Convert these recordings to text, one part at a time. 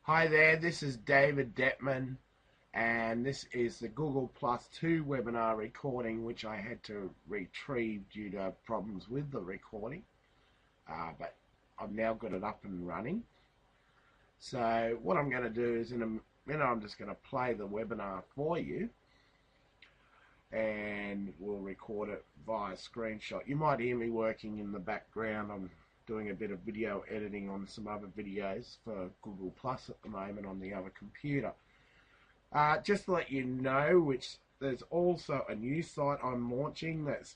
Hi there, this is DavidDettmann, and this is the Google Plus 2 webinar recording, which I had to retrieve due to problems with the recording, but I've now got it up and running. So what I'm going to do is in a minute I'm just going to play the webinar for you, and we'll record it via screenshot. You might hear me working in the background. I'm doing a bit of video editing on some other videos for Google Plus at the moment on the other computer. Just to let you know, there's also a new site I'm launching, that's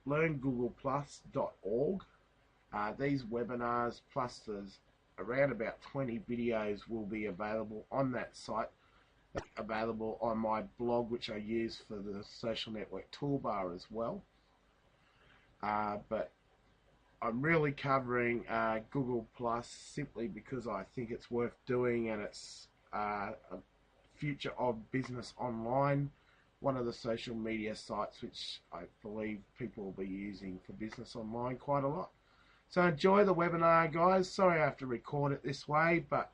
learngoogleplus.org. These webinars plus there's around about 20 videos will be available on that site, available on my blog, which I use for the social network toolbar as well. But I'm really covering Google Plus simply because I think it's worth doing, and it's a future of business online, one of the social media sites which I believe people will be using for business online quite a lot. So enjoy the webinar, guys. Sorry I have to record it this way, but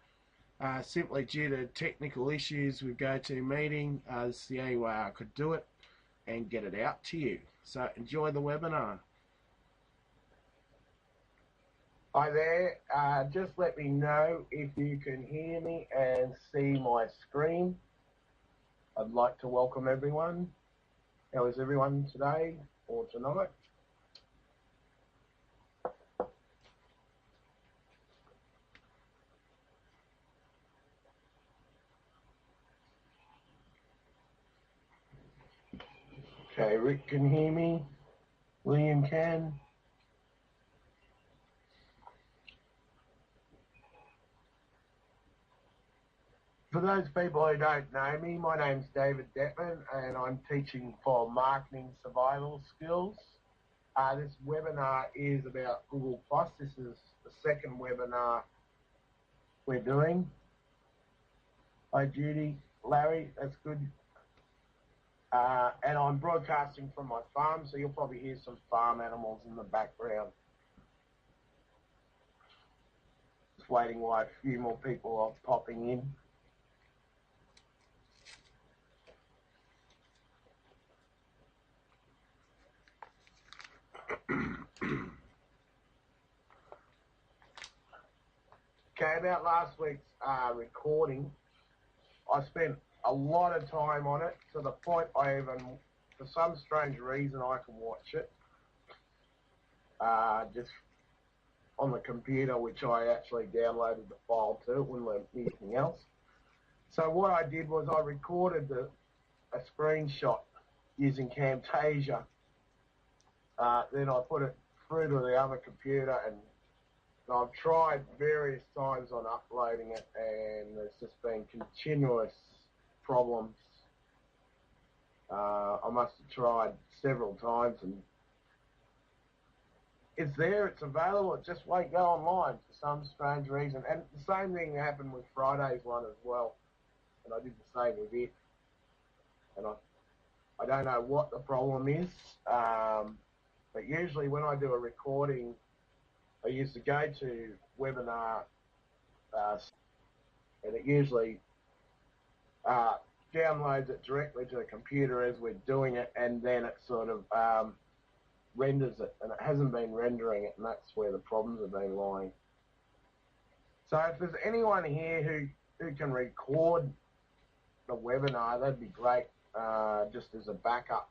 simply due to technical issues with GoToMeeting, it's the only way I could do it and get it out to you. So enjoy the webinar. Hi there, just let me know if you can hear me and see my screen. I'd like to welcome everyone. How is everyone today or tonight? Okay, Rick can hear me. William can. For those people who don't know me, my name's DavidDettmann, and I'm teaching for marketing survival skills. This webinar is about Google Plus. This is the second webinar we're doing. Hi Judy, Larry, that's good. And I'm broadcasting from my farm, so you'll probably hear some farm animals in the background. Just waiting while a few more people are popping in. Okay, about last week's recording, I spent a lot of time on it to the point I even, for some strange reason, I can watch it just on the computer, which I actually downloaded the file to. It wouldn't let anything else. So what I did was I recorded a screenshot using Camtasia. Then I put it through to the other computer, and I've tried various times on uploading it, and there's just been continuous problems. I must have tried several times, and it's there, it's available, it just won't go online for some strange reason. And the same thing happened with Friday's one as well, and I did the same with it. And I don't know what the problem is, but usually when I do a recording, I used to go to webinar, and it usually downloads it directly to the computer as we're doing it, and then it sort of renders it, and it hasn't been rendering it, and that's where the problems have been lying. So if there's anyone here who can record the webinar, that'd be great, just as a backup.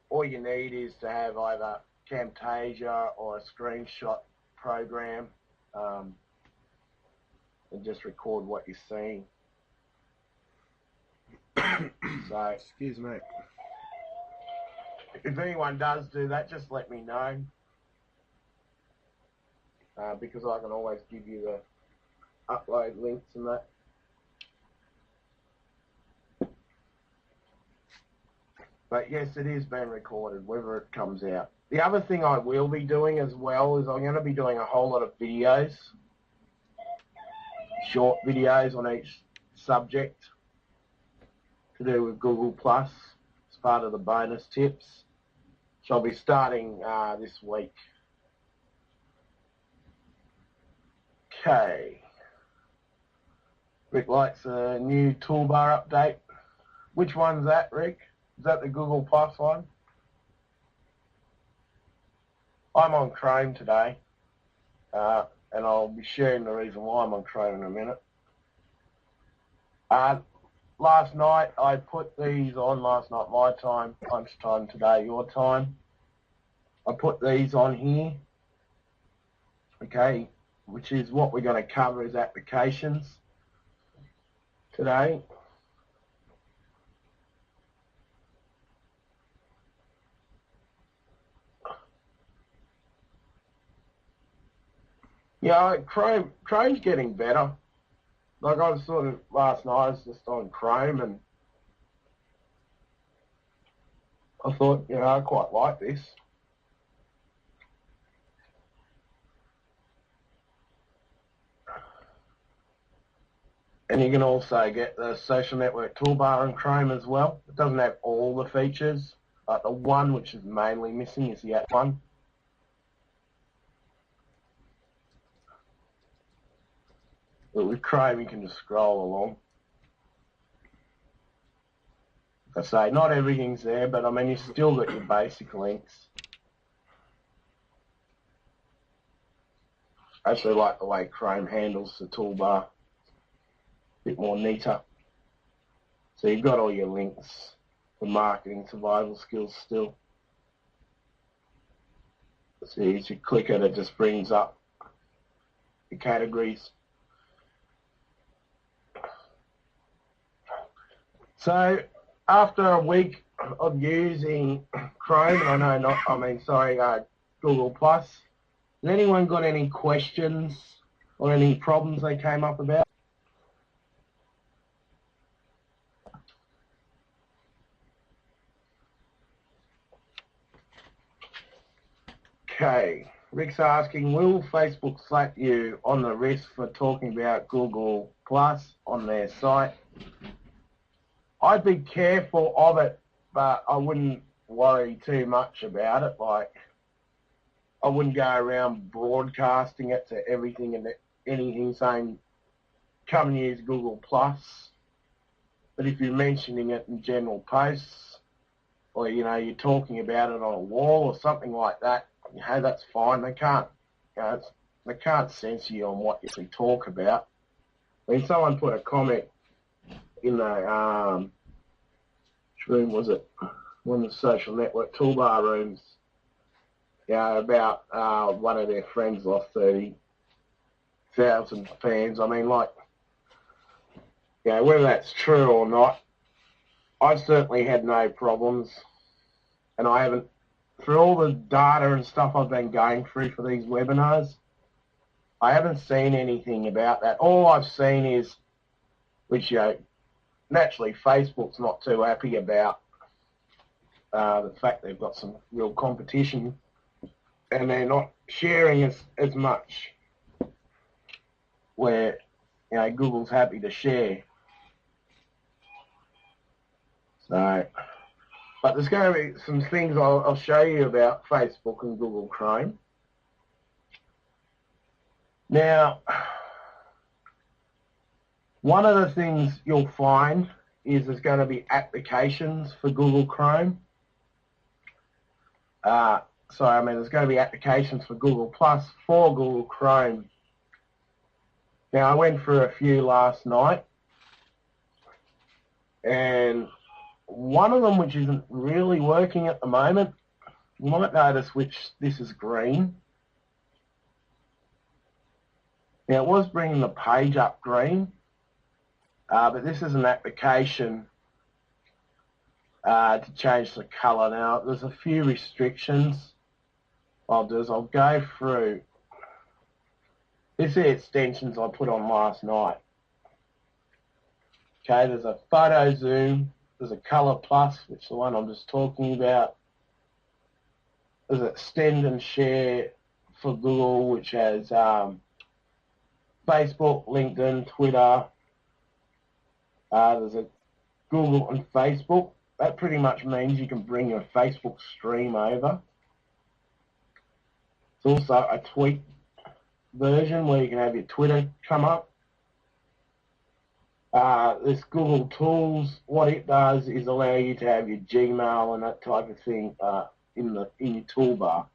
All you need is to have either Camtasia or a screenshot program, and just record what you're seeing. So, excuse me. If anyone does do that, just let me know, because I can always give you the upload links and that. But yes, it is being recorded, whether it comes out. The other thing I will be doing as well is I'm going to be doing a whole lot of videos, short videos on each subject to do with Google Plus as part of the bonus tips. So I'll be starting this week. Okay. Rick likes a new toolbar update. Which one's that, Rick? Is that the Google Plus one? I'm on Chrome today, and I'll be sharing the reason why I'm on Chrome in a minute. Last night, I put these on, last night my time, lunchtime today your time. I put these on here, okay, which is what we're going to cover as applications today. Yeah, Chrome's getting better. Like I was sort of, last night I was just on Chrome and I thought, you know, I quite like this. And you can also get the social network toolbar in Chrome as well. It doesn't have all the features, but the one which is mainly missing is the app one. But with Chrome, you can just scroll along. Like I say, not everything's there, but I mean, you've still got your basic links. I actually like the way Chrome handles the toolbar. A bit more neater. So you've got all your links for marketing, survival skills still. So as you click it, it just brings up the categories. So after a week of using Chrome, Google Plus, has anyone got any questions or any problems they came up about? Okay, Rick's asking, will Facebook slap you on the wrist for talking about Google Plus on their site? I'd be careful of it, but I wouldn't worry too much about it. Like, I wouldn't go around broadcasting it to everything and anything saying, come and use Google Plus. But if you're mentioning it in general posts, or, you know, you're talking about it on a wall or something like that, hey, that's fine. They can't censor you on what you talk about. I mean, someone put a comment in the which room was it? One of the social network toolbar rooms. Yeah, about one of their friends lost 30,000 fans. I mean, like, yeah, whether that's true or not, I've certainly had no problems, and I haven't. Through all the data and stuff I've been going through for these webinars, I haven't seen anything about that. All I've seen is, which, you know, naturally Facebook's not too happy about the fact they've got some real competition and they're not sharing as much, where, you know, Google's happy to share. So, but there's going to be some things I'll show you about Facebook and Google Chrome. Now, one of the things you'll find is there's going to be applications for Google Chrome. There's going to be applications for Google Plus for Google Chrome. Now, I went through a few last night, and one of them, which isn't really working at the moment, you might notice this is green. Now, it was bringing the page up green, but this is an application to change the color. Now, there's a few restrictions. I'll do is I'll go through. These are the extensions I put on last night. Okay, there's a photo zoom, there's a color plus, which is the one I'm just talking about. There's extend and share for Google, which has Facebook, LinkedIn, Twitter. There's a Google and Facebook. That pretty much means you can bring your Facebook stream over. There's also a tweet version where you can have your Twitter come up. this Google Tools, what it does is allow you to have your Gmail and that type of thing in your toolbar.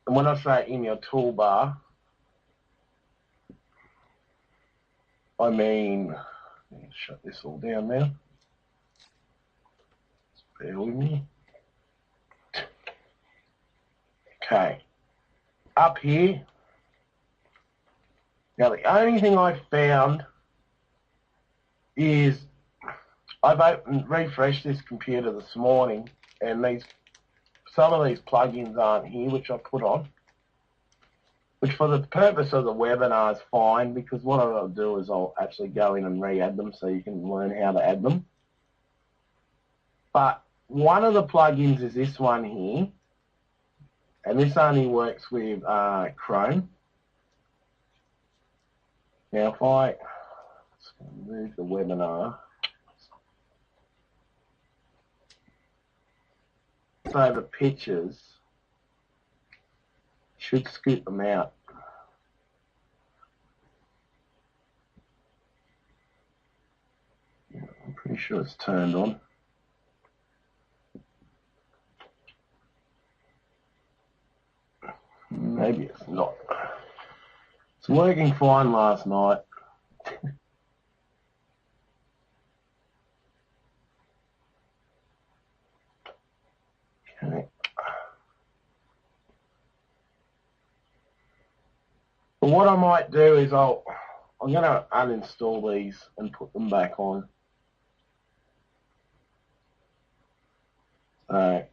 And when I say in your toolbar, I mean, let me shut this all down now. Bear with me. Okay. Up here. Now the only thing I found is I've refreshed this computer this morning, and some of these plugins aren't here, which I put on. Which for the purpose of the webinar is fine, because what I'll do is I'll actually go in and re-add them so you can learn how to add them. But one of the plugins is this one here, and this only works with Chrome. Now if I move the webinar, so the pictures should scoot them out. I'm pretty sure it's turned on. Maybe it's not. It's working fine last night. Okay. But what I might do is I'm going to uninstall these and put them back on. So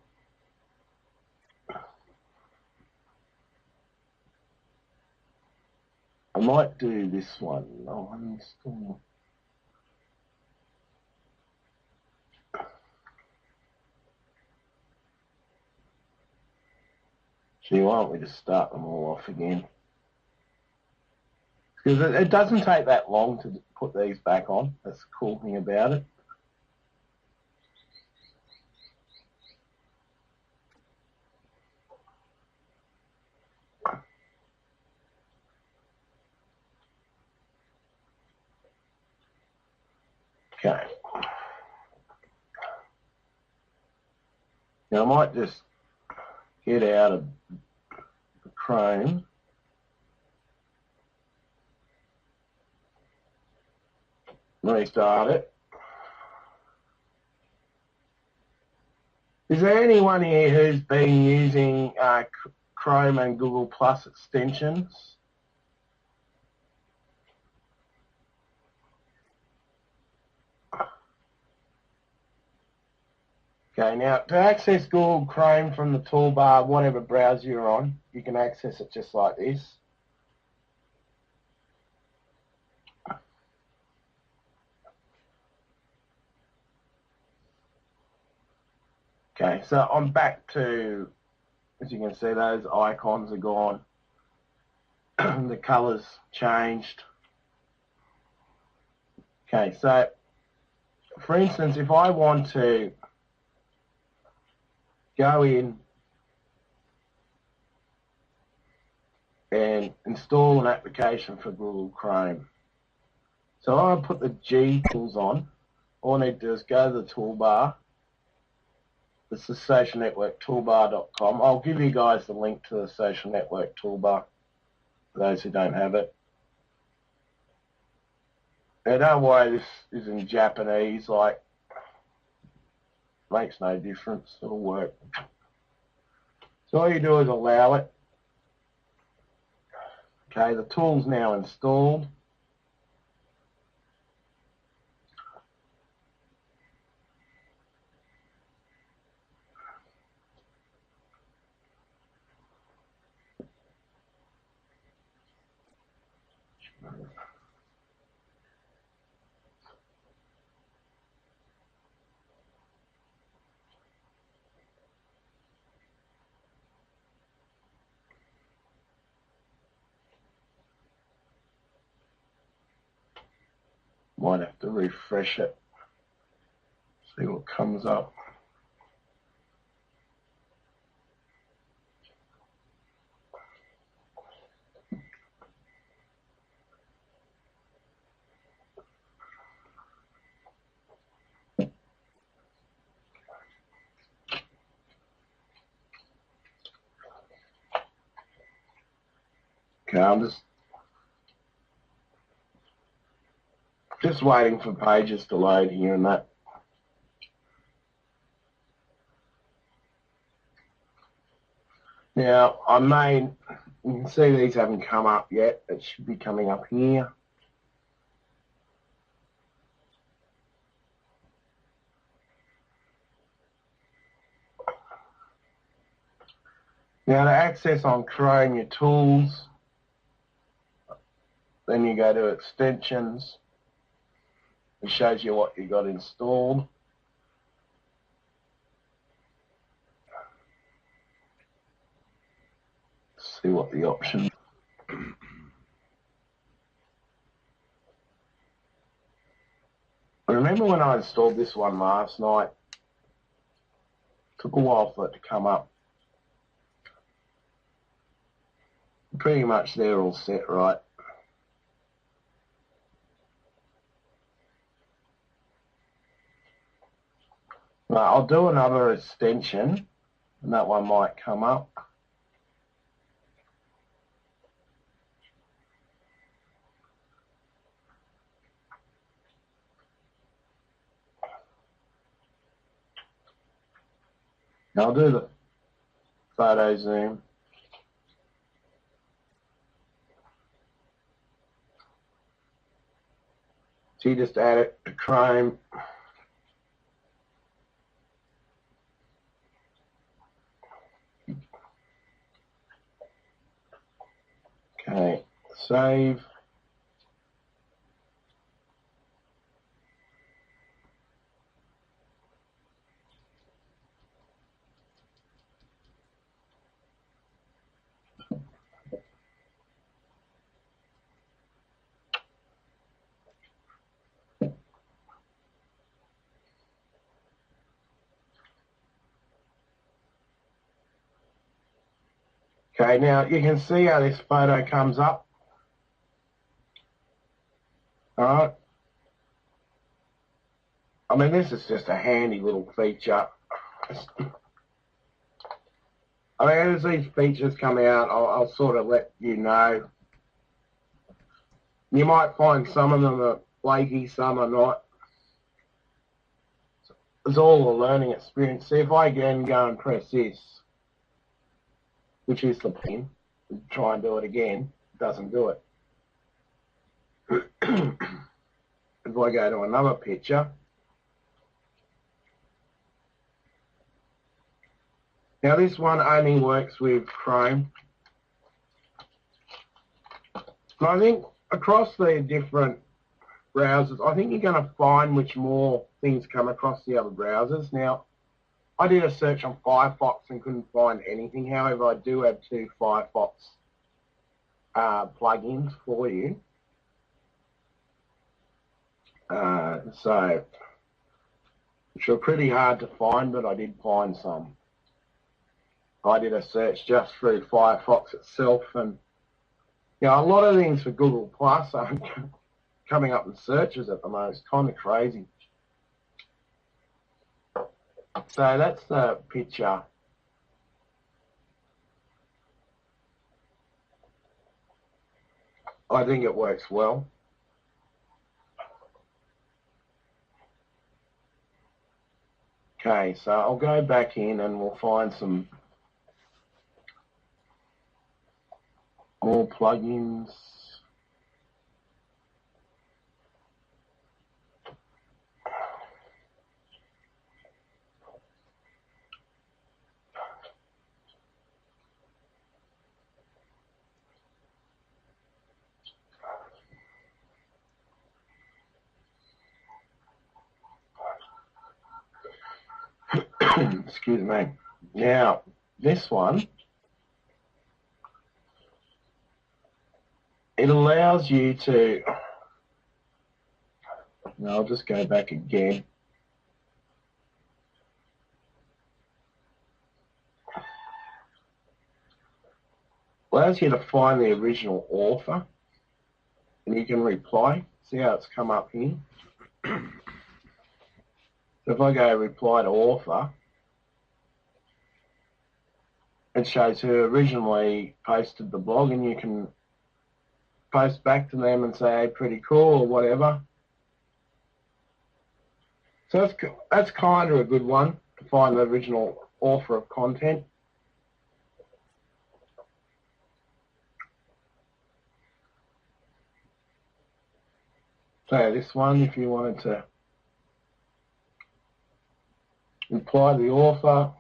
I might do this one. I'll uninstall. Gee, why don't we just start them all off again? Because it doesn't take that long to put these back on. That's the cool thing about it. Okay. Now I might just get out of the Chrome. Restart it. Is there anyone here who's been using Chrome and Google Plus extensions? Okay, now to access Google Chrome from the toolbar, whatever browser you're on, you can access it just like this. Okay, so I'm back to, as you can see, those icons are gone. The colors changed. Okay, so for instance, if I want to go in and install an application for Google Chrome. So I'll put the G tools on. All I need to do is go to the toolbar. It's the social network toolbar.com. I'll give you guys the link to the social network toolbar for those who don't have it. Now don't worry, this is in Japanese, like, makes no difference, it'll work. So all you do is allow it. Okay, the tool's now installed. Might have to refresh it, see what comes up. Okay, I'm just waiting for pages to load here and that. Now, you can see these haven't come up yet. It should be coming up here. Now, to access on Chrome your tools, then you go to extensions. It shows you what you got installed. Let's see what the options. I remember when I installed this one last night, it took a while for it to come up. Pretty much they're all set right. Right, I'll do another extension, and that one might come up. I'll do the photo zoom. So you just add it to Chrome. Okay, save. Okay, now you can see how this photo comes up. All right. I mean, this is just a handy little feature. I mean, as these features come out, I'll sort of let you know. You might find some of them are flaky, some are not. It's all a learning experience. See, if I again go and press this, which is the pin, try and do it again, it doesn't do it. If I go to another picture, now this one only works with Chrome. And I think across the different browsers, I think you're going to find which more things come across the other browsers. Now, I did a search on Firefox and couldn't find anything. However, I do have 2 Firefox plugins for you. Which were pretty hard to find, but I did find some. I did a search just through Firefox itself, and you know, a lot of things for Google Plus aren't coming up in searches at the moment. It's kind of crazy. So that's the picture. I think it works well. Okay, so I'll go back in and we'll find some more plugins. Excuse me. Now, this one, it allows you to, I'll just go back again. Allows you to find the original author, and you can reply. See how it's come up here? So if I go reply to author, it shows who originally posted the blog, and you can post back to them and say, hey, pretty cool or whatever. So that's kind of a good one to find the original author of content. So this one, if you wanted to imply the author,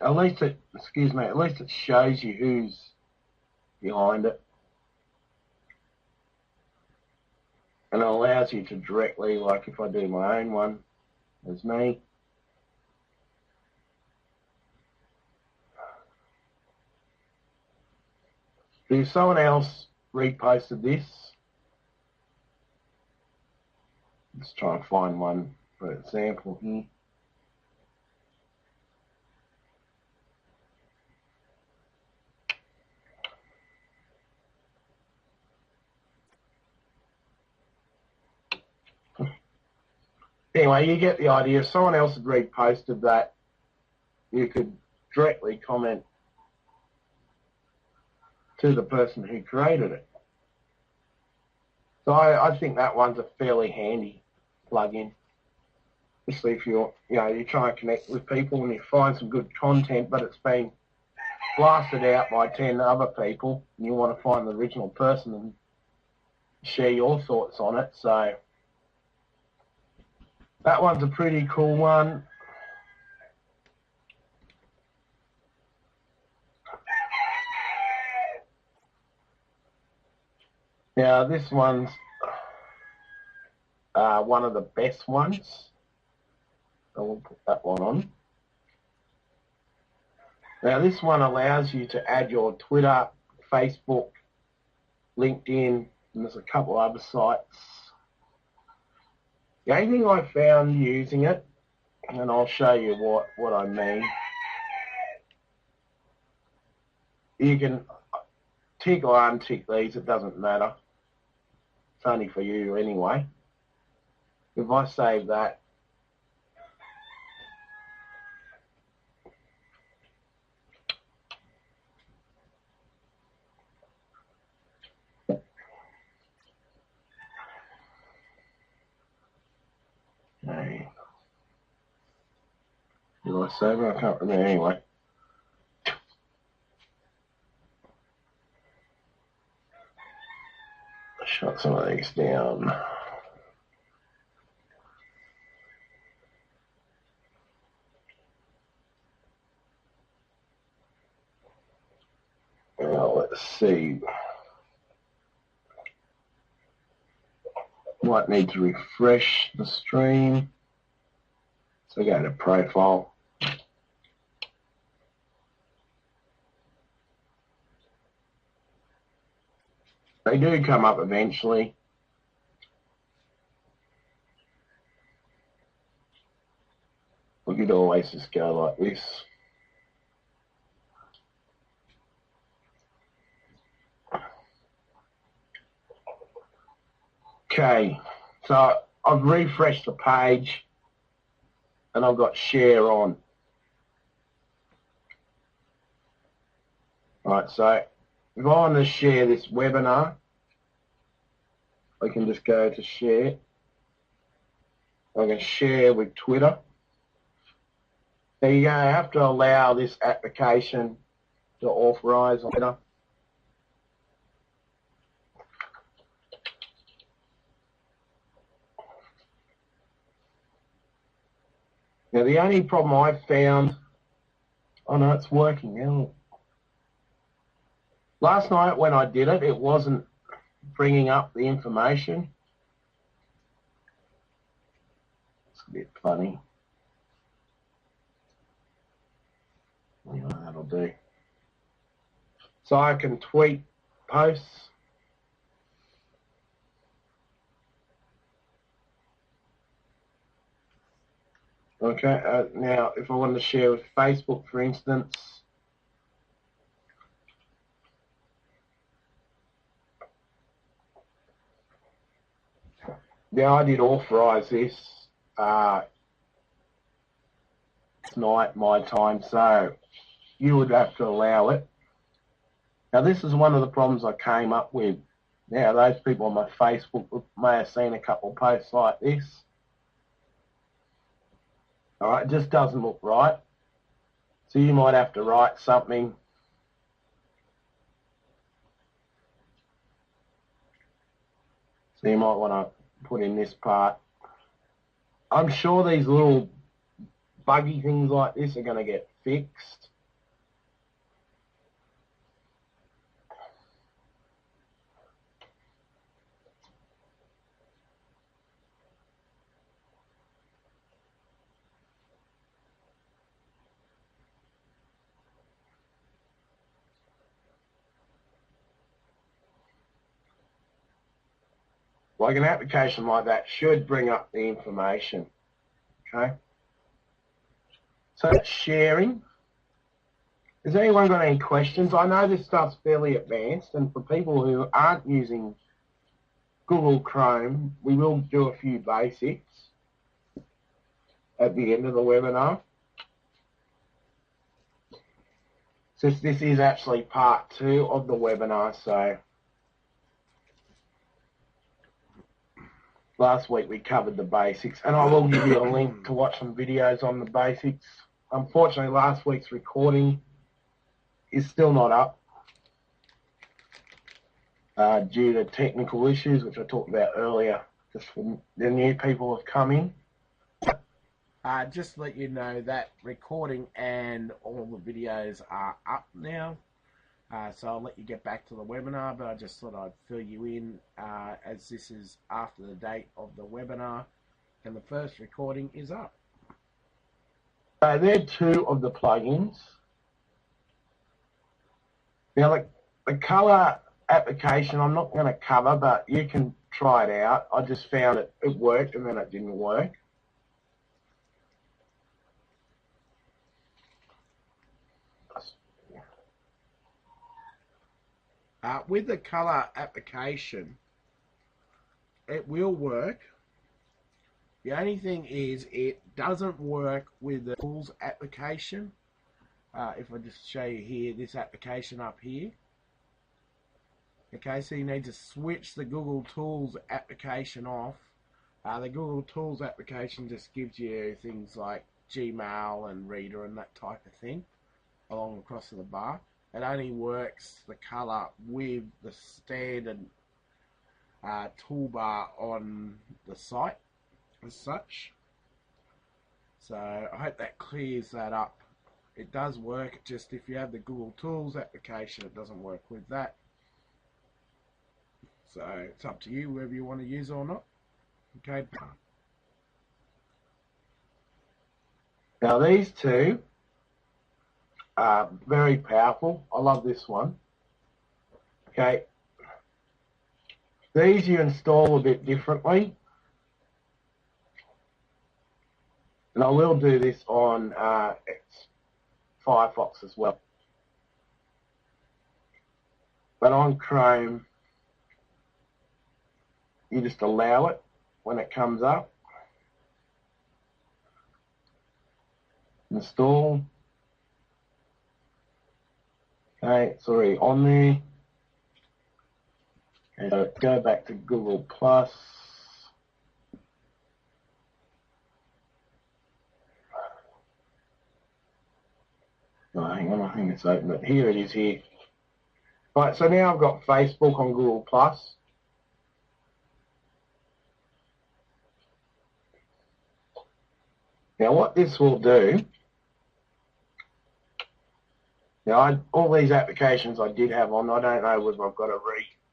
at least it shows you who's behind it. And it allows you to directly, like if I do my own one, as me. If someone else reposted this, let's try and find one for example here. Anyway, you get the idea. If someone else had reposted that, you could directly comment to the person who created it. So I think that one's a fairly handy plugin, especially if you're trying to connect with people and you find some good content, but it's been blasted out by 10 other people, and you want to find the original person and share your thoughts on it. So that one's a pretty cool one. Now this one's one of the best ones. I will put that one on. Now this one allows you to add your Twitter, Facebook, LinkedIn, and there's a couple other sites. The only thing I found using it, and I'll show you what I mean, you can tick or untick these, it doesn't matter. It's only for you anyway. If I save that, okay. Did I save it? I can't remember anyway. Shut some of these down. Now let's see. Might need to refresh the stream. So go to profile. They do come up eventually. We could always just go like this. Okay, so I've refreshed the page and I've got share on. Right, so if I want to share this webinar, I can just go to share. I can share with Twitter. Now you're going to have to allow this application to authorize on Twitter. Now the only problem I've found, oh no, it's working now. Last night when I did it, it wasn't bringing up the information. It's a bit funny. Anyway, that'll do. So I can tweet posts. Okay, now if I want to share with Facebook, for instance, now I did authorize this tonight, my time, so you would have to allow it. Now this is one of the problems I came up with. Now those people on my Facebook may have seen a couple of posts like this. All right, it just doesn't look right. So you might have to write something. So you might want to put in this part. I'm sure these little buggy things like this are going to get fixed. Like an application like that should bring up the information. Okay. So that's sharing. Has anyone got any questions? I know this stuff's fairly advanced, and for people who aren't using Google Chrome, we will do a few basics at the end of the webinar. Since this is actually part 2 of the webinar, so last week we covered the basics, and I will give you a link to watch some videos on the basics. Unfortunately, last week's recording is still not up due to technical issues, which I talked about earlier, just for the new people who have come in. Just to let you know that recording and all the videos are up now. So I'll let you get back to the webinar, but I just thought I'd fill you in as this is after the date of the webinar and the first recording is up. So they're 2 of the plugins. Now the colour application I'm not going to cover, but you can try it out. I just found it worked and then it didn't work. With the colour application, it will work. The only thing is it doesn't work with the tools application. If I just show you here, this application up here. Okay, so you need to switch the Google Tools application off. The Google Tools application just gives you things like Gmail and Reader and that type of thing along across the bar. It only works the color with the standard toolbar on the site as such. So I hope that clears that up. It does work, just if you have the Google Tools application, it doesn't work with that. So it's up to you whether you want to use it or not. Okay. Now these 2 are very powerful. I love this one. Okay. These you install a bit differently. And I will do this on Firefox as well. But on Chrome, you just allow it when it comes up. Install. Okay, it's already on there. And so go back to Google Plus. Oh, hang on, I think it's open, but here it is here. Right, so now I've got Facebook on Google Plus. Now what this will do, now all these applications I did have on, I don't know whether I've got to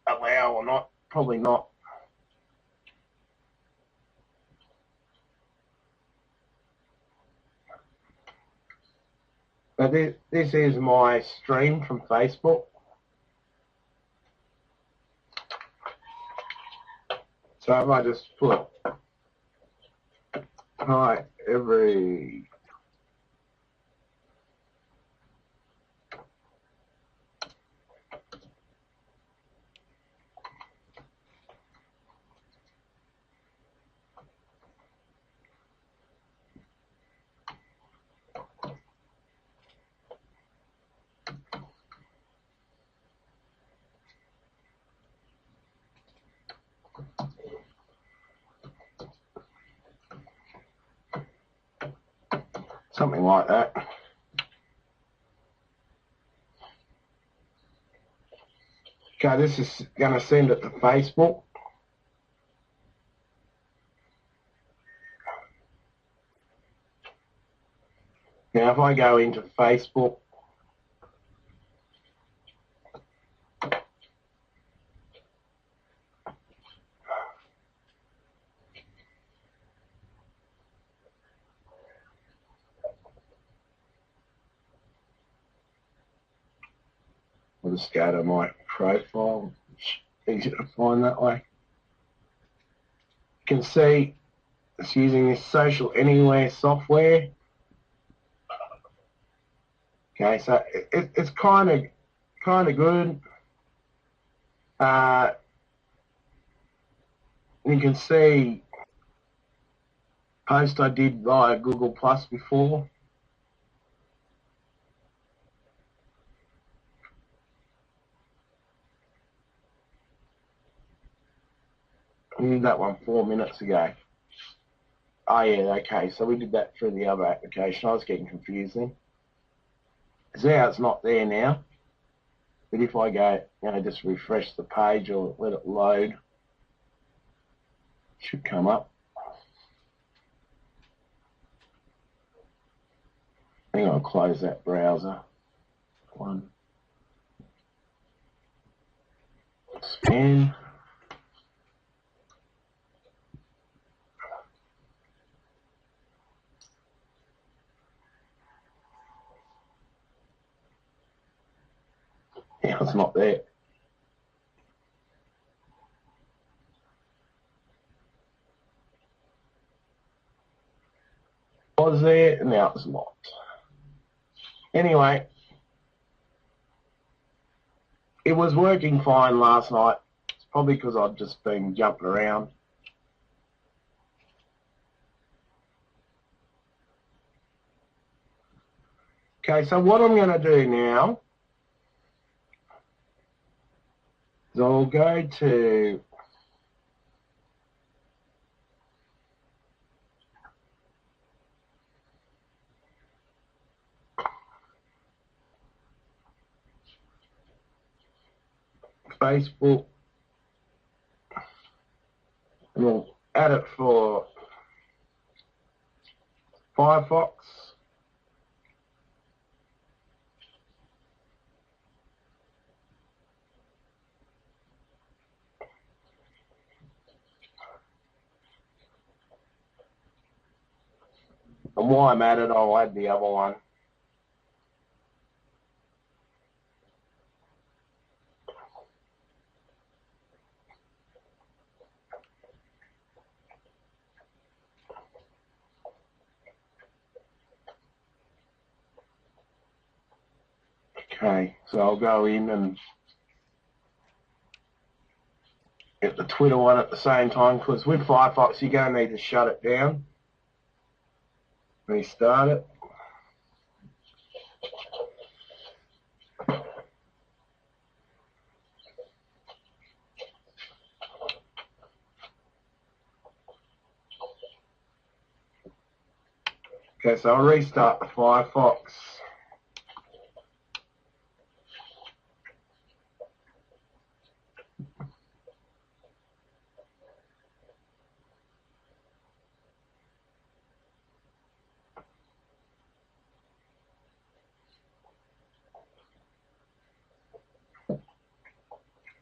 allow or not, probably not. But this is my stream from Facebook. So if I just put hi every Something like that. Okay, this is going to send it to Facebook. Now, if I go into Facebook, I'll just go to my profile. It's easier to find that way. You can see it's using this Social Anywhere software. Okay, so it's kind of good. You can see post I did via Google Plus before. I did that one 4 minutes ago. Oh yeah, okay, so we did that through the other application. I was getting confused then. See how it's not there now? But if I go, just refresh the page or let it load, it should come up. I think I'll close that browser. One. Scan. Yeah, it's not there. Was there, and now it's not. Anyway, it was working fine last night. It's probably because I've just been jumping around. Okay, so what I'm going to do now is I'll go to Facebook and we'll add it for Firefox. And while I'm at it, I'll add the other one. Okay, so I'll go in and get the Twitter one at the same time, because with Firefox you're going to need to shut it down. Restart it. Okay, so I'll restart the Firefox.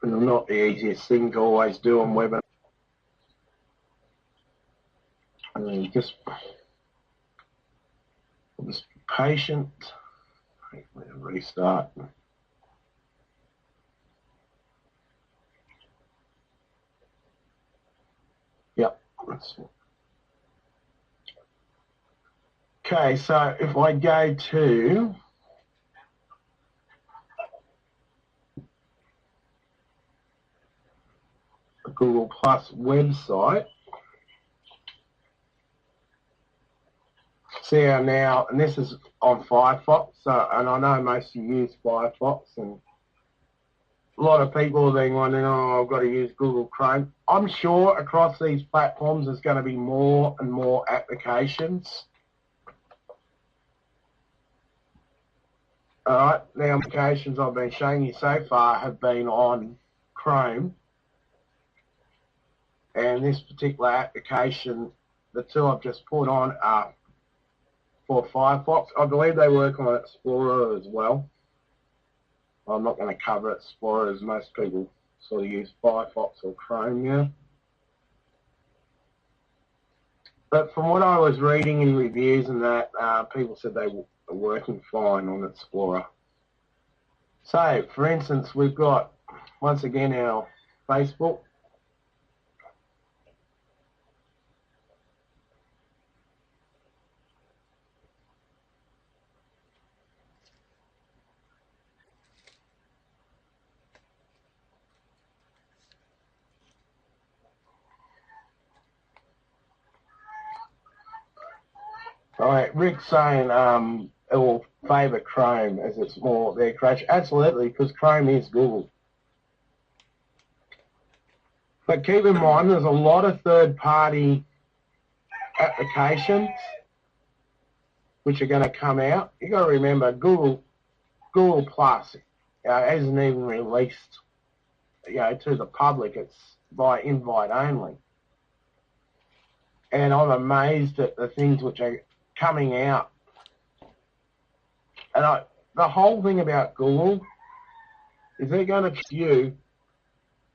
And I'm not the easiest thing to always do on webinars. Just be patient. Restart. Yep. Okay, so if I go to the Google Plus website, see how now, and this is on Firefox, so, and I know most of you use Firefox, and a lot of people have been wondering, oh, I've got to use Google Chrome. I'm sure across these platforms there's going to be more and more applications. Alright, the applications I've been showing you so far have been on Chrome, and this particular application, the two I've just put on are for Firefox. I believe they work on Explorer as well. I'm not going to cover Explorer, as most people sort of use Firefox or Chrome now. But from what I was reading in reviews and that, people said they were working fine on Explorer. So, for instance, we've got, once again, our Facebook. Alright, Rick's saying it will favour Chrome as it's more their creation. Absolutely, because Chrome is Google. But keep in mind, there's a lot of third-party applications which are going to come out. You've got to remember, Google Plus hasn't even released, to the public. It's by invite only. And I'm amazed at the things which are coming out. And the whole thing about Google is they're going to you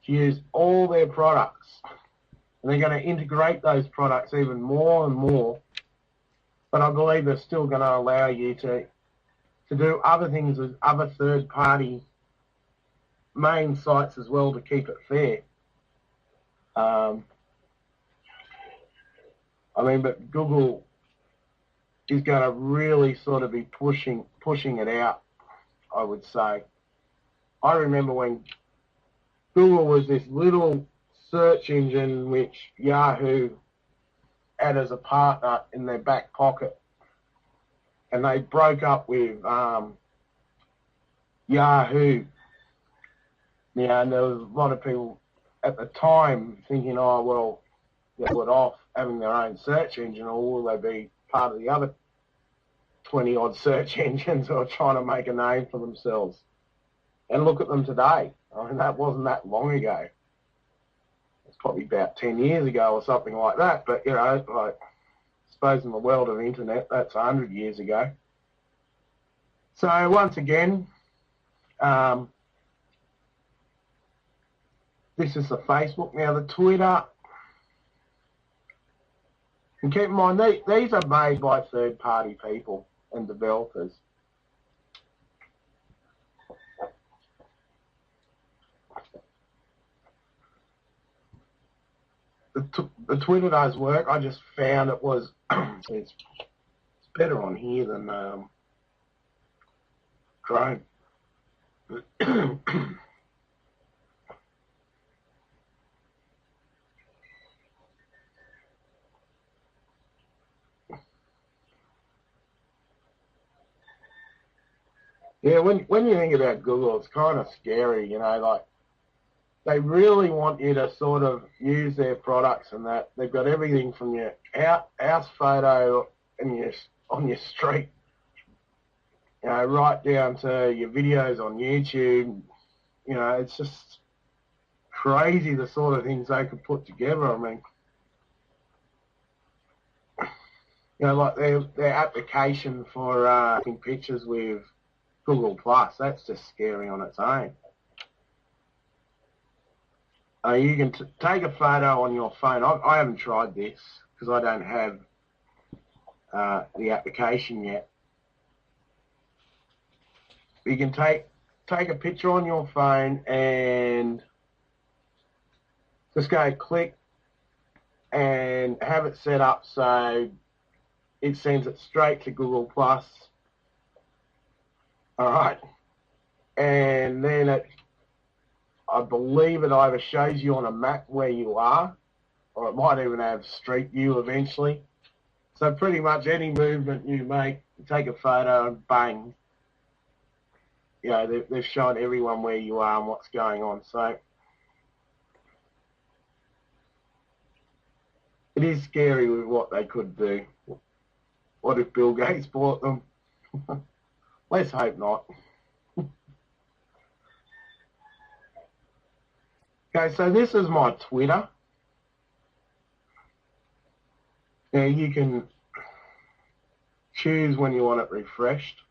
to use all their products. And they're going to integrate those products even more and more. But I believe they're still going to allow you to do other things with other third-party main sites as well to keep it fair. But Google is going to really sort of be pushing it out, I would say. I remember when Google was this little search engine which Yahoo had as a partner in their back pocket, and they broke up with Yahoo. And there was a lot of people at the time thinking, oh, well, they're put off having their own search engine, or will they be part of the other 20-odd search engines who are trying to make a name for themselves? And look at them today. That wasn't that long ago. It's probably about 10 years ago or something like that. But, I suppose in the world of internet, that's 100 years ago. So, once again, this is the Facebook. Now, the Twitter, and keep in mind, these are made by third-party people and developers. The Twitter does work. I just found it was it's better on here than Chrome. Yeah, when you think about Google, it's kind of scary, they really want you to sort of use their products, and that they've got everything from your house photo and on your street, right down to your videos on YouTube. It's just crazy the sort of things they could put together. Like their application for taking pictures with Google Plus, that's just scary on its own. You can take a photo on your phone. I haven't tried this because I don't have the application yet. You can take a picture on your phone and just go click and have it set up so it sends it straight to Google Plus. All right, and then I believe it either shows you on a map where you are, or it might even have Street View eventually. So pretty much any movement you make, you take a photo and bang, they've shown everyone where you are and what's going on. So it is scary with what they could do. What if Bill Gates bought them? Let's hope not. Okay, so this is my Twitter. Now you can choose when you want it refreshed.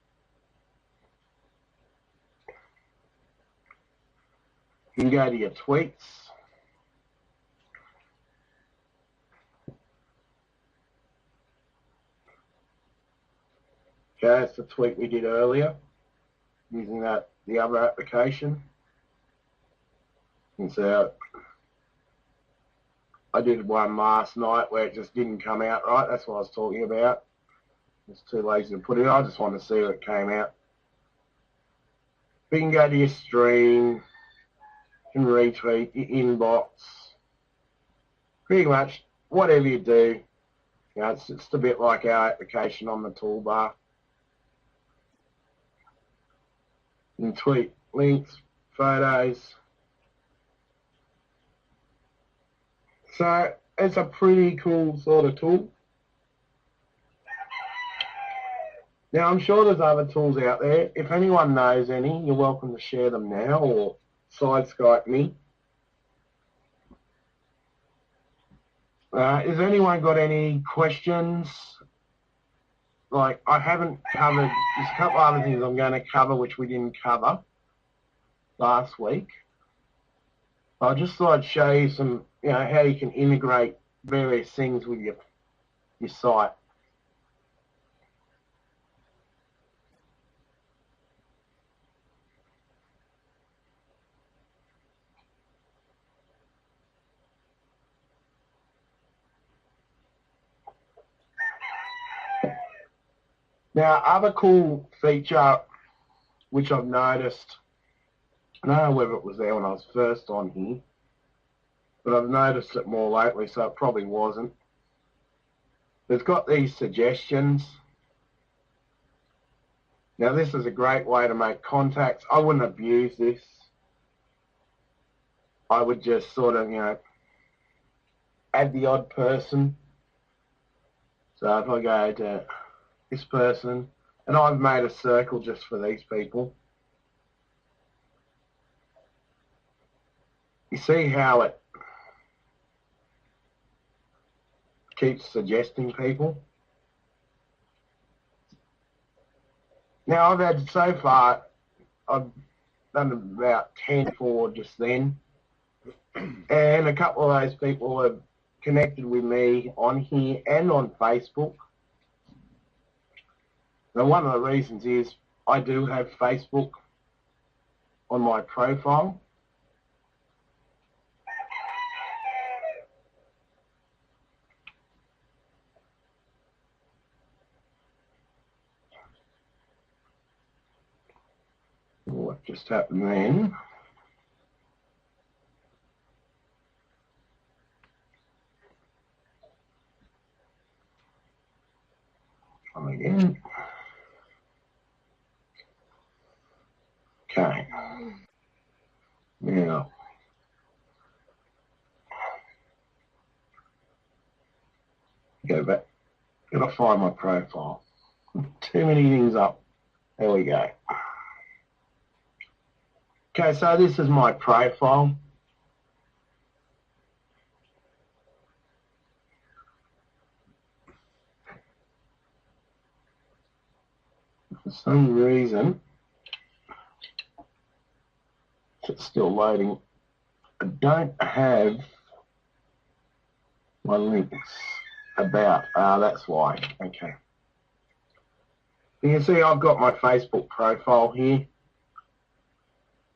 You can go to your tweets. Okay, that's the tweet we did earlier using the other application. And so I did one last night where it just didn't come out right. That's what I was talking about. It's too lazy to put it. I just wanted to see if it came out. You can go to your stream, you can retweet, your inbox, pretty much whatever you do. You know, it's just a bit like our application on the toolbar. You can tweet links, photos. So it's a pretty cool sort of tool. Now I'm sure there's other tools out there. If anyone knows any, you're welcome to share them now or side Skype me. Has anyone got any questions? Like, I haven't covered, there's a couple other things I'm going to cover which we didn't cover last week. I just thought I'd show you some, you know, how you can integrate various things with your site. Now, other cool feature which I've noticed, I don't know whether it was there when I was first on here, but I've noticed it more lately, so it probably wasn't. It's got these suggestions. Now, this is a great way to make contacts. I wouldn't abuse this. I would just sort of, you know, add the odd person. So if I go to this person, and I've made a circle just for these people. You see how it keeps suggesting people? Now I've had, so far, I've done about 10 for just then, and a couple of those people have connected with me on here and on Facebook. Now, one of the reasons is I do have Facebook on my profile. What just happened then? Try again. Okay. Now, go back. Gotta find my profile. Too many things up. There we go. Okay, so this is my profile. For some reason, it's still loading. I don't have my links about. That's why. Okay. You can see I've got my Facebook profile here.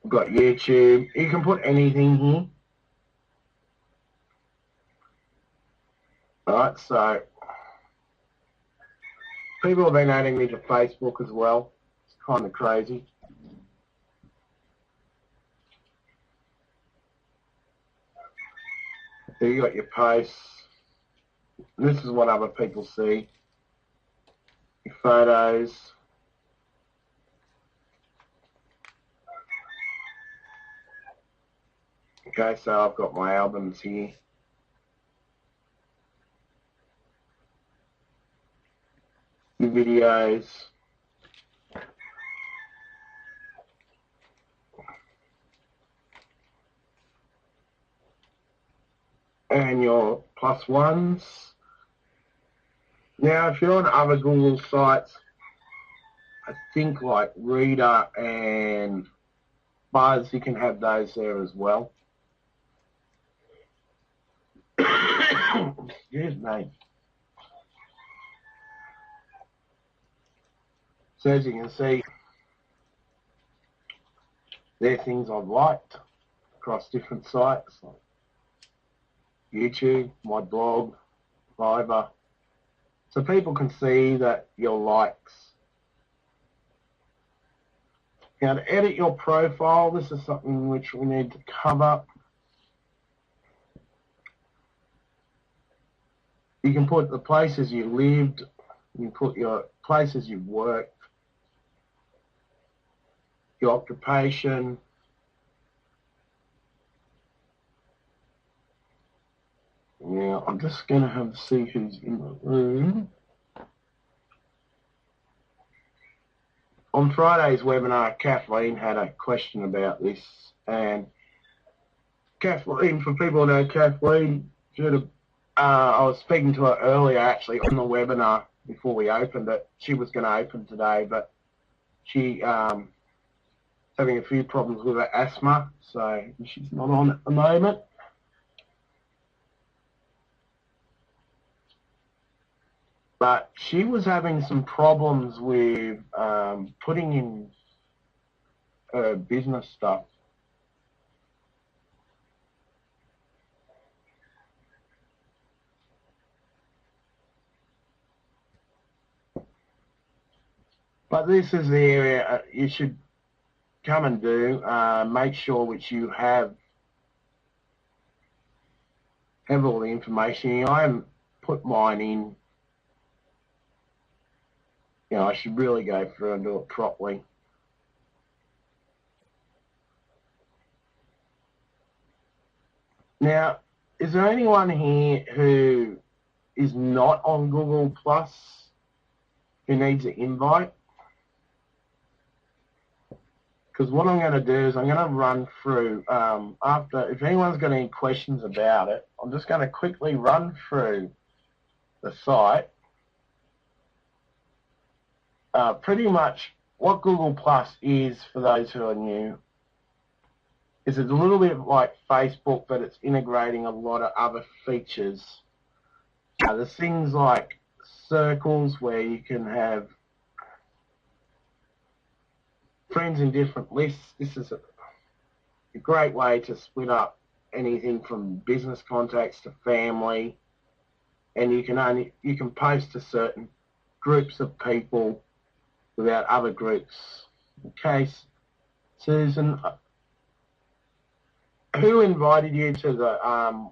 I've got YouTube. You can put anything here. Alright, so people have been adding me to Facebook as well. It's kind of crazy. So you got your posts. And this is what other people see. Your photos. Okay, so I've got my albums here. Your videos. and your +1s. Now, if you're on other Google sites, I think like Reader and Buzz, you can have those there as well. Excuse me. So as you can see, there are things I've liked across different sites, like YouTube, my blog, Fiverr. So people can see that your likes. Now to edit your profile, this is something which we need to cover. You can put the places you lived, you can put your places you've worked, your occupation, now I'm just going to have to see who's in the room. On Friday's webinar, Kathleen had a question about this, and Kathleen, for people who know Kathleen, I was speaking to her earlier actually on the webinar before we opened it. She was going to open today, but she having a few problems with her asthma, so she's not on at the moment. But she was having some problems with putting in her business stuff. But this is the area you should come and do. Make sure which you have all the information. I haven't put mine in. You know, I should really go through and do it properly. Now, is there anyone here who is not on Google Plus who needs an invite? Because what I'm going to do is I'm going to run through, if anyone's got any questions about it, I'm just going to quickly run through the site. Pretty much what Google Plus is, for those who are new, is it's a little bit like Facebook, but it's integrating a lot of other features. There's things like circles where you can have friends in different lists. This is a great way to split up anything from business contacts to family, and you can post to certain groups of people without other groups. Okay, Susan, who invited you to the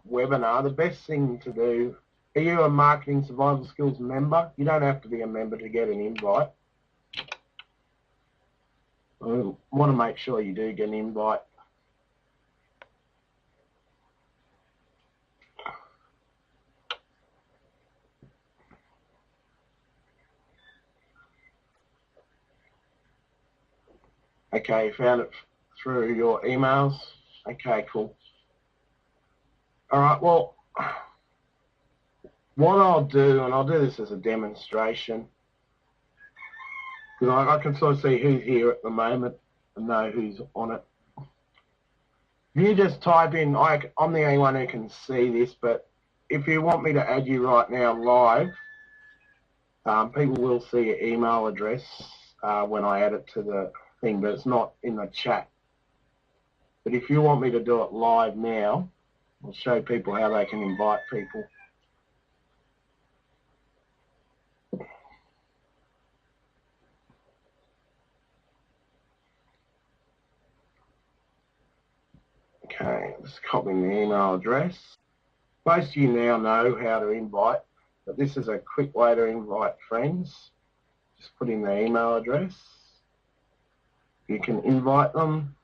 webinar? The best thing to do, are you a Marketing Survival Skills member? You don't have to be a member to get an invite. I want to make sure you do get an invite. Okay, you found it through your emails? Okay, cool. All right, well, what I'll do, and I'll do this as a demonstration, because I can sort of see who's here at the moment and know who's on it. If you just type in, I'm the only one who can see this, but if you want me to add you right now live, people will see your email address when I add it to the thing, but it's not in the chat. But if you want me to do it live now, I'll show people how they can invite people. Okay, just copying the email address. Most of you now know how to invite, but this is a quick way to invite friends. Just put in the email address. You can invite them.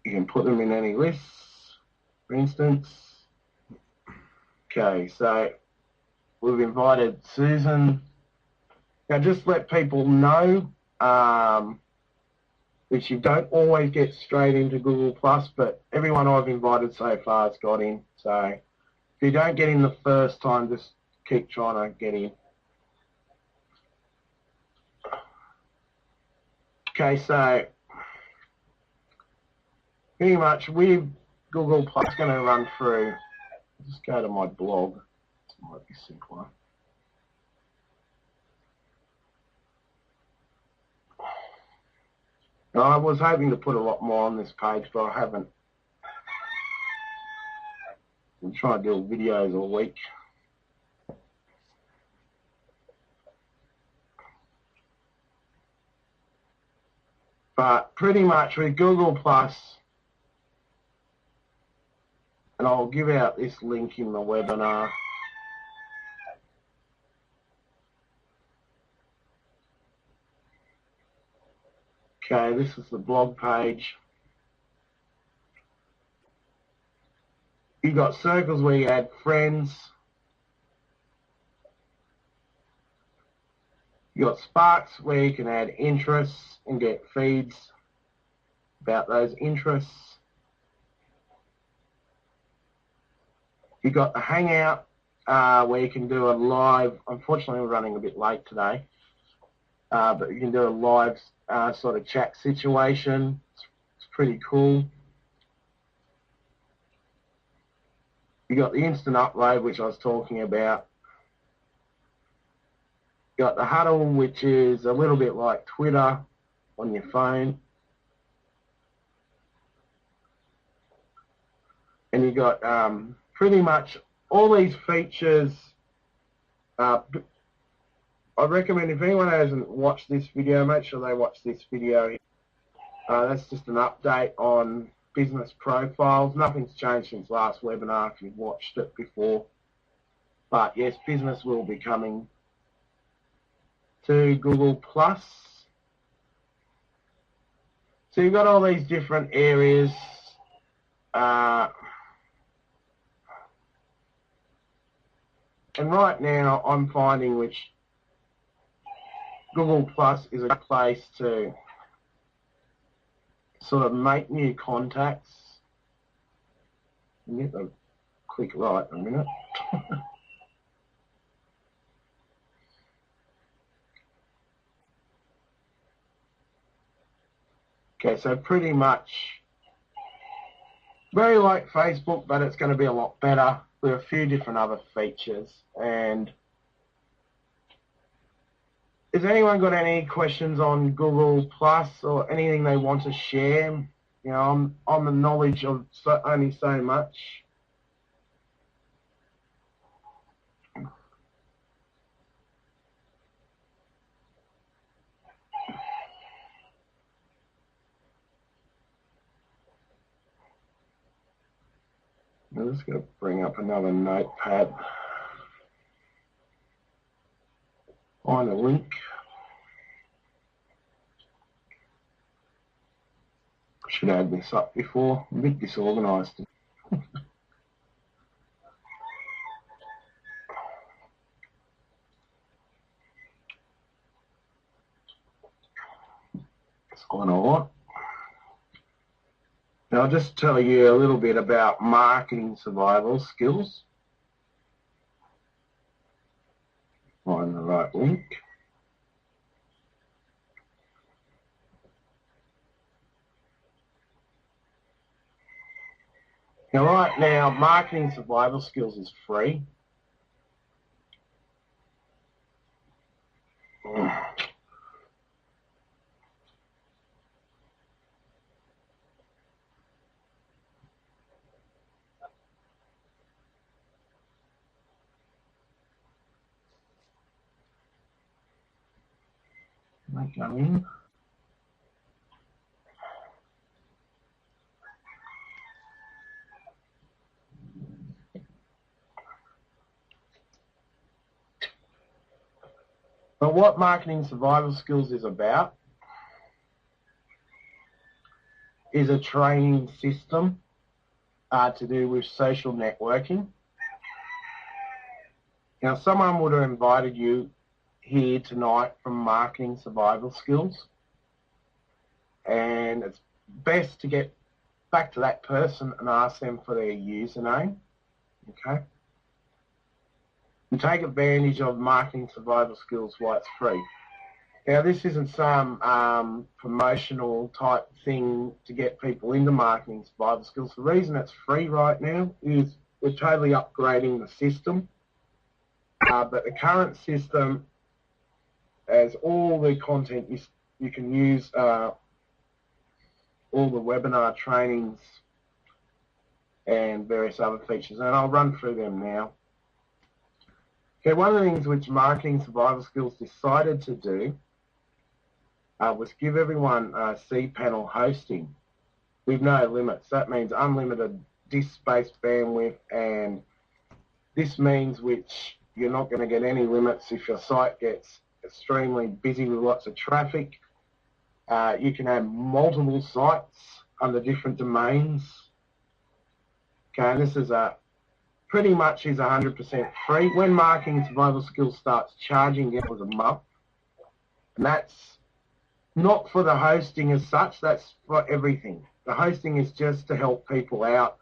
You can put them in any lists, for instance. Okay, so we've invited Susan. Now just let people know which you don't always get straight into Google Plus, but everyone I've invited so far has got in. So if you don't get in the first time, just keep trying to get in. Okay, so pretty much with Google Plus, going to run through, just go to my blog, it might be simpler. Now, I was hoping to put a lot more on this page, but I haven't. I'm trying to do videos all week. But pretty much with Google Plus, and I'll give out this link in the webinar. Okay, this is the blog page. You've got circles where you add friends. You've got sparks where you can add interests and get feeds about those interests. You've got the Hangout where you can do a live, unfortunately we're running a bit late today, but you can do a live sort of chat situation. It's pretty cool. You got the instant upload, which I was talking about. You got the Huddle, which is a little bit like Twitter on your phone. And you got pretty much all these features. I recommend if anyone hasn't watched this video, make sure they watch this video. That's just an update on business profiles. Nothing's changed since last webinar if you've watched it before. But yes, business will be coming to Google Plus. So you've got all these different areas. And right now I'm finding which Google Plus is a place to sort of make new contacts. You get the click right in a minute. Okay, so pretty much very like Facebook, but it's going to be a lot better with a few different other features. And has anyone got any questions on Google Plus or anything they want to share? You know, I'm the knowledge of only so much. I'm just going to bring up another notepad. Find a link. I should have had this up before. I'm a bit disorganised. It's gone all right. Now I'll just tell you a little bit about marketing survival skills. Find the right link. Now right now, marketing survival skills is free. Go in. But what marketing survival skills is about is a training system to do with social networking. Now, someone would have invited you here tonight from Marketing Survival Skills, and and it's best to get back to that person and ask them for their username. Okay. And take advantage of marketing survival skills while it's free. Now, this isn't some promotional type thing to get people into marketing survival skills. The reason it's free right now is we're totally upgrading the system. But the current system has all the content you can use, all the webinar trainings and various other features, and I'll run through them now. Okay, one of the things which Marketing Survival Skills decided to do was give everyone cPanel hosting with no limits. That means unlimited disk space bandwidth, and this means which you're not going to get any limits if your site gets extremely busy with lots of traffic. You can have multiple sites under different domains. Okay, and this is pretty much is 100% free. When Marketing Survival Skills starts charging it was a month, and that's not for the hosting as such, that's for everything. The hosting is just to help people out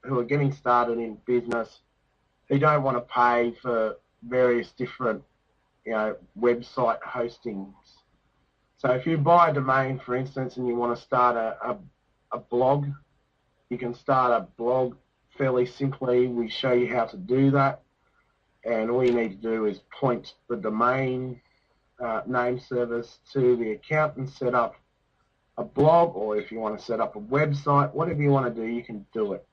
who are getting started in business, who don't want to pay for various different, website hostings. So if you buy a domain, for instance, and you want to start a blog, you can start a blog fairly simply. We show you how to do that, and all you need to do is point the domain name service to the account and set up a blog, or if you want to set up a website, whatever you want to do, you can do it.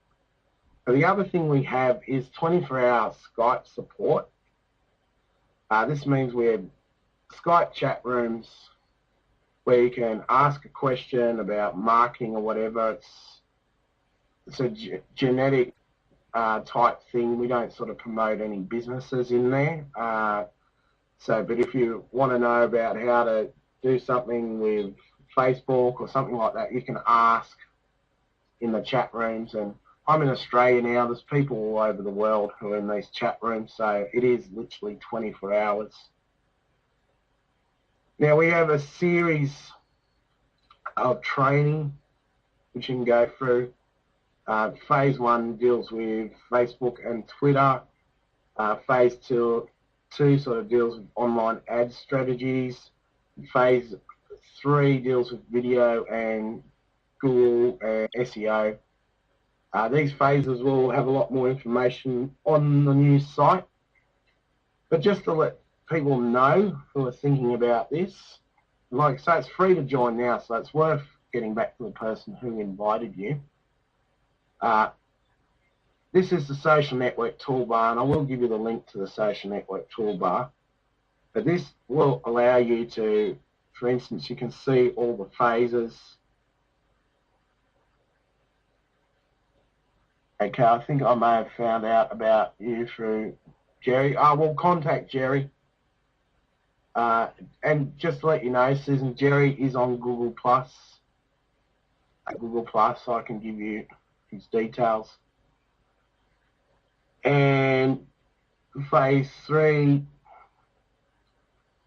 But the other thing we have is 24-hour Skype support. This means we have Skype chat rooms where you can ask a question about marketing or whatever. It's a genetic type thing. We don't sort of promote any businesses in there. But if you want to know about how to do something with Facebook or something like that, you can ask in the chat rooms. And I'm in Australia now. There's people all over the world who are in these chat rooms, so it is literally 24 hours. Now, we have a series of training which you can go through. Phase 1 deals with Facebook and Twitter. Phase 2 sort of deals with online ad strategies. Phase 3 deals with video and Google and SEO. These phases will have a lot more information on the new site. But just to let people know who are thinking about this, like I say, it's free to join now, so it's worth getting back to the person who invited you. This is the social network toolbar, and I will give you the link to the social network toolbar. But this will allow you to, for instance, you can see all the phases. Okay, I think I may have found out about you through Jerry. We'll contact Jerry. And just to let you know, Susan, Jerry is on Google Plus. Google Plus, so I can give you his details. And phase 3,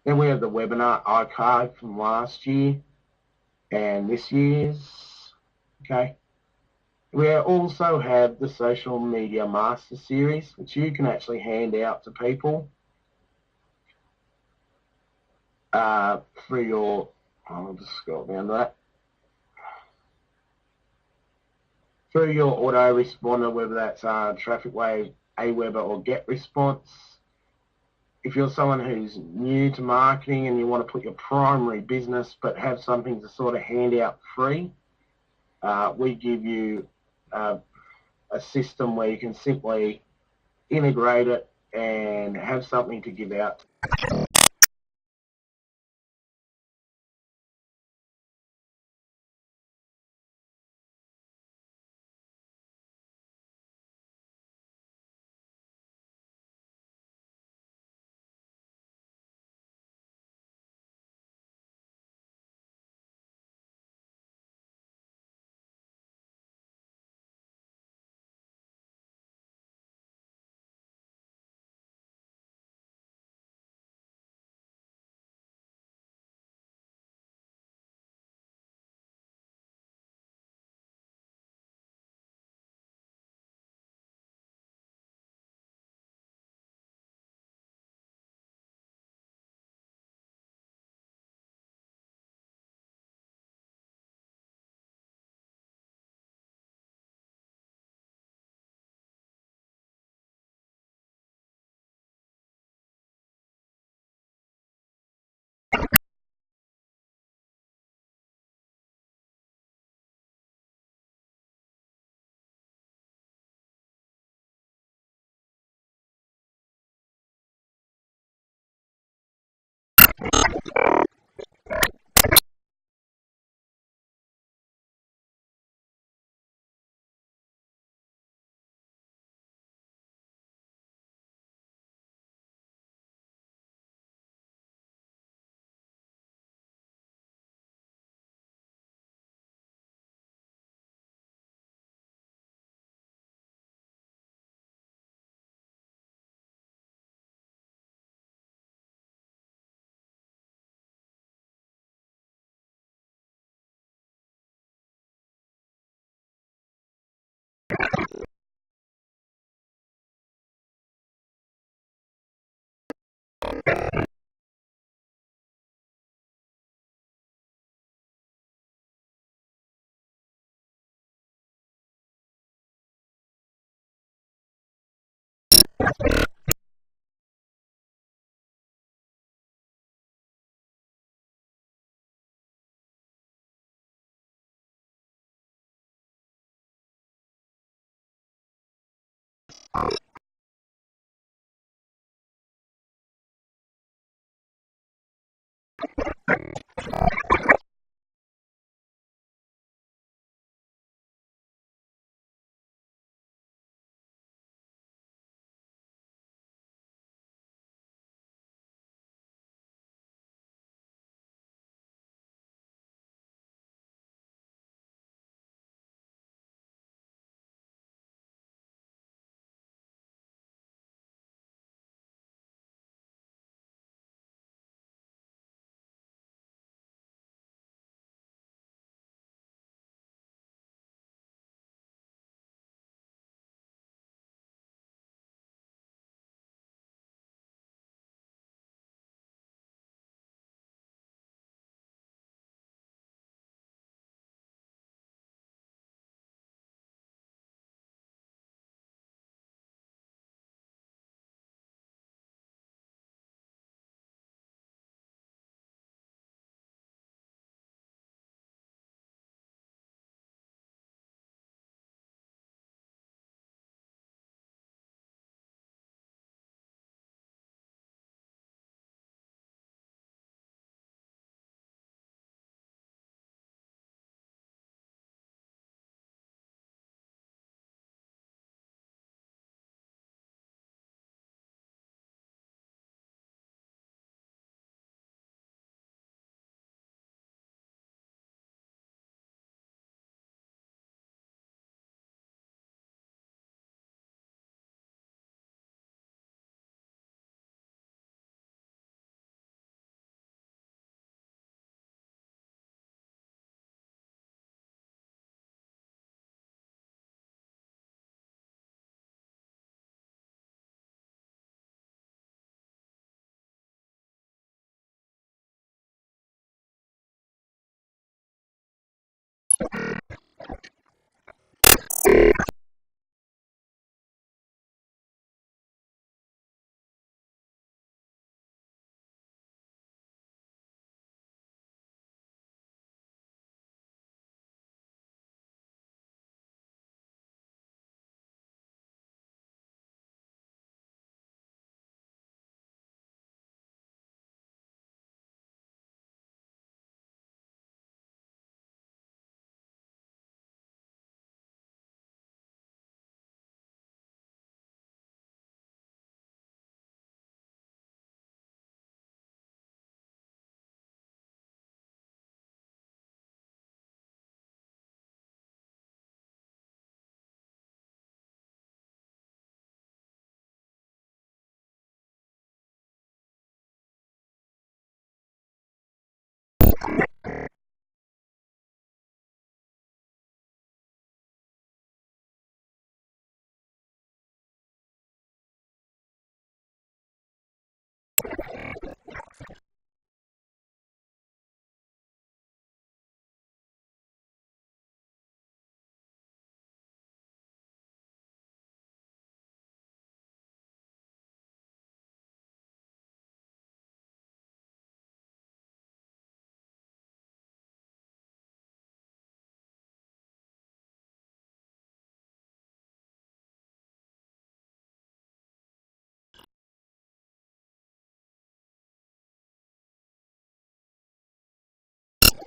then we have the webinar archive from last year and this year's. Okay. We also have the Social Media Master Series, which you can actually hand out to people through your, I'll just scroll down to that, through your autoresponder, whether that's TrafficWave, Aweber, or GetResponse. If you're someone who's new to marketing and you want to put your primary business but have something to sort of hand out free, we give you a system where you can simply integrate it and have something to give out.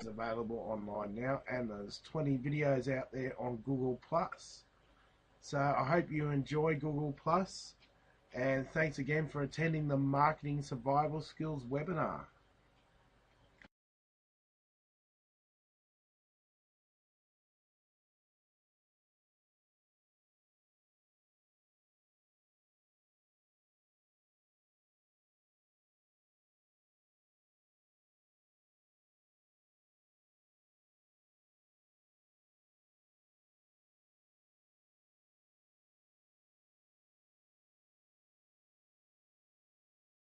is available online now, and there's 20 videos out there on Google Plus. So I hope you enjoy Google Plus, and thanks again for attending the Marketing Survival Skills webinar.